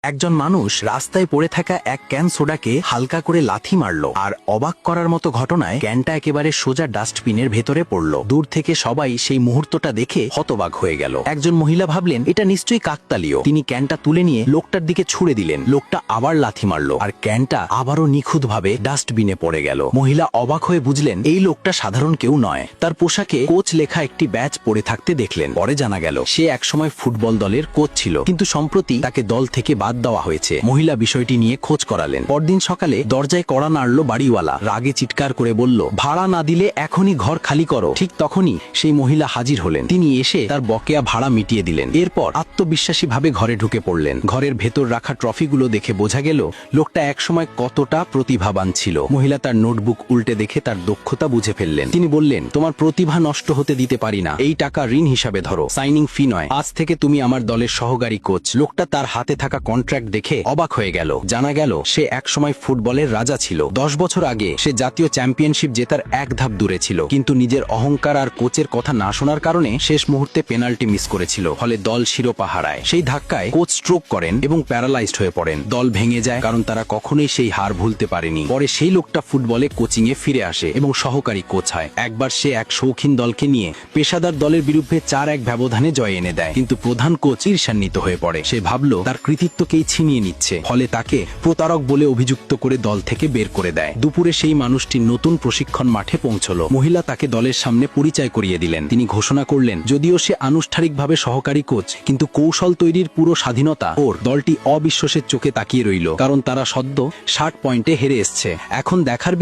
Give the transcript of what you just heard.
একজন মানুষ রাস্তায় পড়ে থাকা এক ক্যান সোডাকে হালকা করে লাথি মারল, আর অবাক করার মতো ঘটনায় ক্যানটা একেবারে সোজা ডাস্টবিনের ভেতরে পড়ল। দূর থেকে সবাই সেই মুহূর্তটা দেখে হতবাক হয়ে গেল। একজন মহিলা ভাবলেন এটা নিশ্চয়ই কাকতালীয়। তিনি ক্যানটা তুলে নিয়ে লোকটার দিকে ছুড়ে দিলেন। লোকটা আবার লাথি মারল, আর ক্যানটা আবারও নিখুঁতভাবে ডাস্টবিনে পড়ে গেল। মহিলা অবাক হয়ে বুঝলেন এই লোকটা সাধারণ কেউ নয়। তার পোশাকে কোচ লেখা একটি ব্যাজ পরে থাকতে দেখলেন। পরে জানা গেল সে একসময় ফুটবল দলের কোচ ছিল, কিন্তু সম্প্রতি তাকে দল থেকে বাদ দেওয়া হয়েছে। মহিলা বিষয়টি নিয়ে খোঁজ করালেন। পরদিন সকালে দরজায় কড়া নাড়ল বাড়িওয়ালা। রাগে চিৎকার করে বলল, ভাড়া না দিলে এখনই ঘর খালি করো। ঠিক তখনই সেই মহিলা হাজির হলেন। তিনি এসে তার বকেয়া ভাড়া মিটিয়ে দিলেন। এরপর আত্মবিশ্বাসী ভাবে ঘরে ঢুকে পড়লেন। ঘরের ভেতর রাখা ট্রফিগুলো দেখে বোঝা গেল লোকটা একসময় কতটা প্রতিভাবান ছিল। মহিলা তার নোটবুক উল্টে দেখে তার দক্ষতা বুঝে ফেললেন। তিনি বললেন, তোমার প্রতিভা নষ্ট হতে দিতে পারি না। এই টাকা ঋণ হিসাবে ধরো, সাইনিং ফি নয়। আজ থেকে তুমি আমার দলের সহকারী কোচ। লোকটা তার হাতে থাকা কন্ট্রাক্ট দেখে অবাক হয়ে গেল। জানা গেল সে একসময় ফুটবলের রাজা ছিল। 10 বছর আগে সে জাতীয় চ্যাম্পিয়নশিপ জেতার এক ধাপ দূরে ছিল, কিন্তু নিজের অহংকার আর কোচের কথা না শোনার কারণে শেষ মুহূর্তে পেনাল্টি মিস করেছিল। ফলে দল শিরোপা হারায়। সেই ধাক্কায় কোচ স্ট্রোক করেন এবং প্যারালাইজড হয়ে পড়েন। দল ভেঙে যায়, কারণ তারা কখনোই সেই হার ভুলতে পারেনি। পরে সেই লোকটা ফুটবলে কোচিং এ ফিরে আসে এবং সহকারী কোচ হয়। একবার সে এক শৌখিন দলকে নিয়ে পেশাদার দলের বিরুদ্ধে 4-1 ব্যবধানে জয় এনে দেয়, কিন্তু প্রধান কোচ ঈর্ষান্বিত হয়ে পড়ে। সে ভাবল তার কৃতিত্বকেই ছিনিয়ে নিচ্ছে, ফলে তাকে প্রতারক বলে অভিযুক্ত করে দল থেকে বের করে দেয়। দুপুরে সেই মানুষটি নতুন প্রশিক্ষণ মাঠে পৌঁছলো। মহিলা তাকে দলের সামনে পরিচয় করিয়ে দিলেন। তিনি ঘোষণা করলেন, যদিও সে আনুষ্ঠানিকভাবে সহকারী কোচ, কিন্তু কৌশল তৈরির পুরো স্বাধীনতা ওর। দলটি অবিশ্বাসের চোখে তাকিয়ে রইল, কারণ তারা সদ্য 60 পয়েন্টে হেরে এসছে। এখন দেখার